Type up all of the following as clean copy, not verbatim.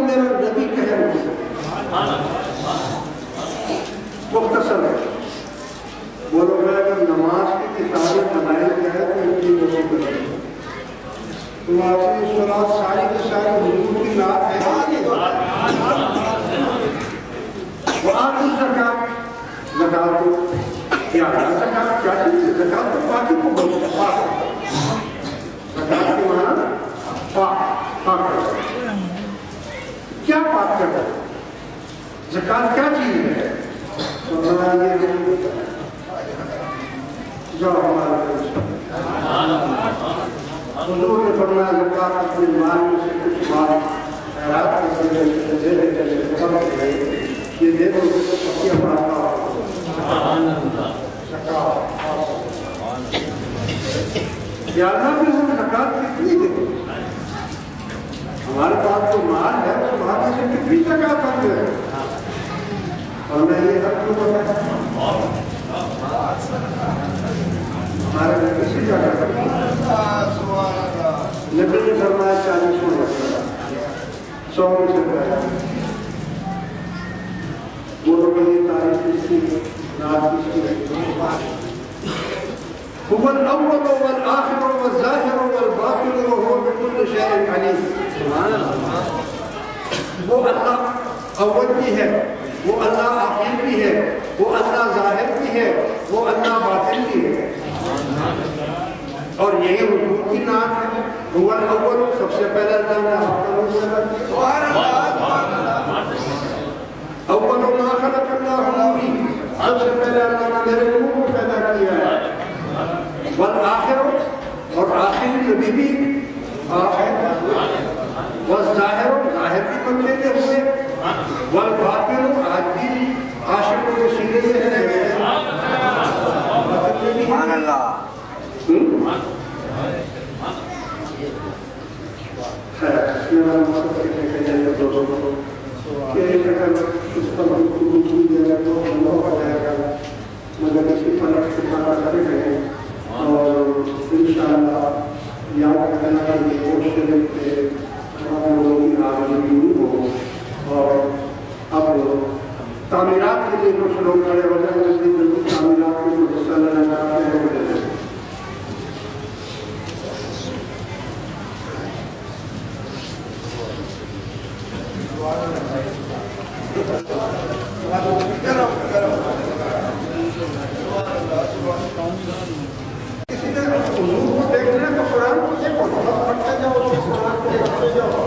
मेरा नबी कहे मुख्तसर है। बोलो मैं अगर नमाज की किताबें बनाई जाए तो इनकी लोगों को तो आपकी सुरात सारी की सारी हुजूर की नात है। वो आखिर ज़कात ज़कात तो क्या है? ज़कात क्या चीज़ है? ज़कात तो पाकी को बोलते हैं। ज़कात के माना पाक पाक क्या पाक करता है? ज़कात क्या चीज़ है? तो ये जो हमारा हुजूर ने फरमाया ज़कात अपने माल में से कुछ माल खैरात करके दे देते हैं। ये दे दो अपनी अपना या अल्लाह भी हम ज़कात कितनी देते? हमारे पास तो माल है उस माल में से कितनी ज़कात करते हैं? और मैं ये हर क्यों बताया हमारे में किसी जगह नबी ने फरमाया 40 में 100 में से वो लोग ये तारीफ किसकी नात किसकी हुवल अव्वल वल आखिर वल ज़ाहिर वल बातिन व हुव बिकुल्लि शैइन अलीम। वो अल्लाह अव्वल भी है, वो अल्लाह आखिर भी है, वो अल्लाह ज़ाहिर भी है, वो अल्लाह बातिन भी है। और यही हुजूर की नात है। हुवल अव्वल सबसे पहले अल्लाह ने अव्वल मा खलक़ल्लाहु नूरी सबसे पहले अल्लाह ने मेरे नूर को पैदा किया है। वल आखिर और आखिर नबी भी आखिर वल ज़ाहिर ज़ाहिर भी बंदे के हुए वल बातिन आज भी आशिकों के सीने से है। सुभान अल्लाह। मगर इसकी फलक से खाना करे गए और इंशाअल्लाह याद करना ये कोशिश करते हमारे लोगों की आमदनी हो। और अब तामीरात के लिए कुछ लोग खड़े हो जाए जल्दी जल्दी तामीरात के कुछ हिस्सा लेना चाहते हैं। किसी ने हुजूर को देखना तो कुरान को देखो, पढ़ते जाओ कुरान को पढ़ते जाओ।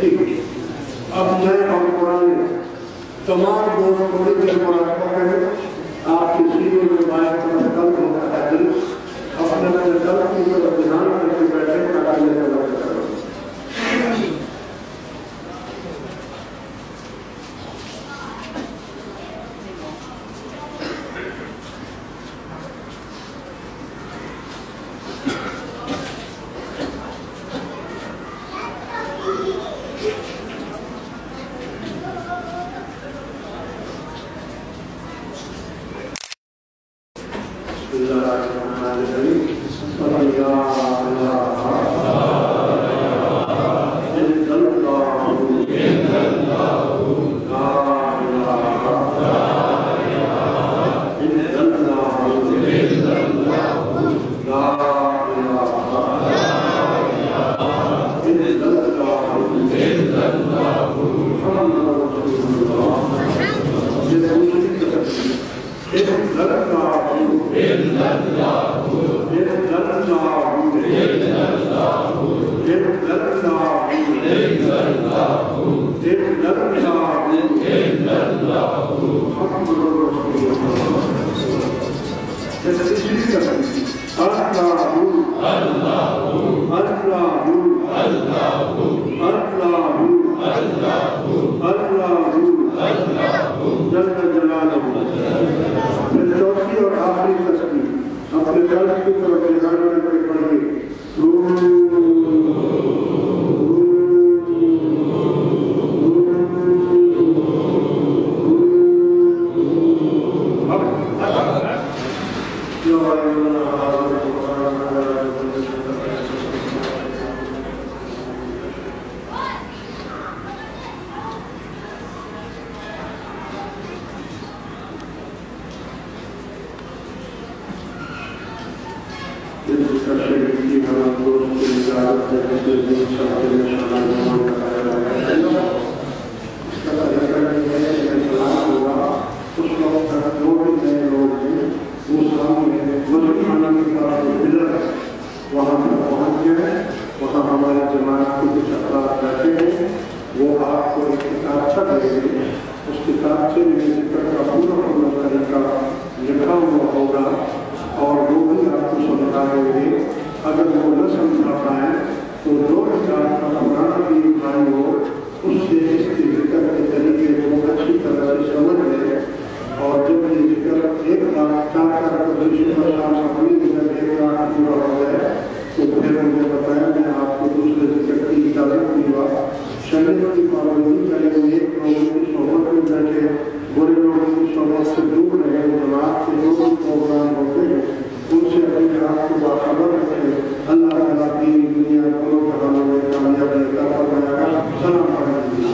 ठीक है। अब मैं और कुरान तमाम दोस्त थोड़ी देर कुरान पढ़ेंगे। आप किसी में बात करना कल होगा दिल अपने कल की ध्यान करके बैठे ताकि चौथी और आखिरी तस्वीर अपने कर्ज की तरफ दिखाने पर पढ़िए। वहाँ पर पहुँच गए, वहाँ हमारे जमात के कुछ अफराद बैठे हैं, वो आपको एक किताब देंगे। उस किताब से जिक्र का पूरा तरीका लिखा हुआ होगा और वो भी आपको समझाएंगे। अगर वो न समझा पाए तो 2000 का पुराना भी भाई हो, उससे इसके जिक्र के तरीके को अच्छी तरह से समझ लें। और जब ये जिक्र 1,04,000 पूरा हो जाए तो फिर मुझे बताया, मैं आपको दूसरे जिक्र की इजाजत दूंगा। शरीर की पाबंदी करें, एक लोगों की सोहबत में बैठे, बुरे लोगों की सोहबत से दूर रहे, जमात के जो भी प्रोग्राम होते हैं उनसे अपने आप को बाखबर रखें। अल्लाह ताला की दुनिया को जहानों में कामयाबी अता फरमाएगा। सलाम अलैकुम।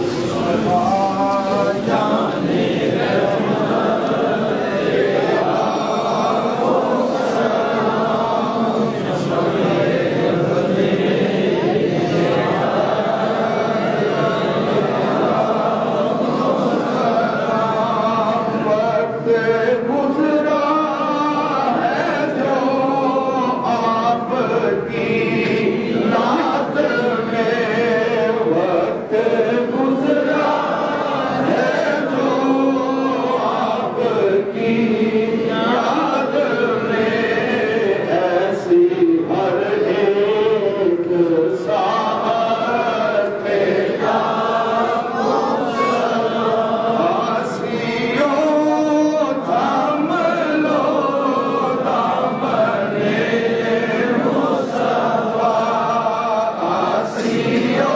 See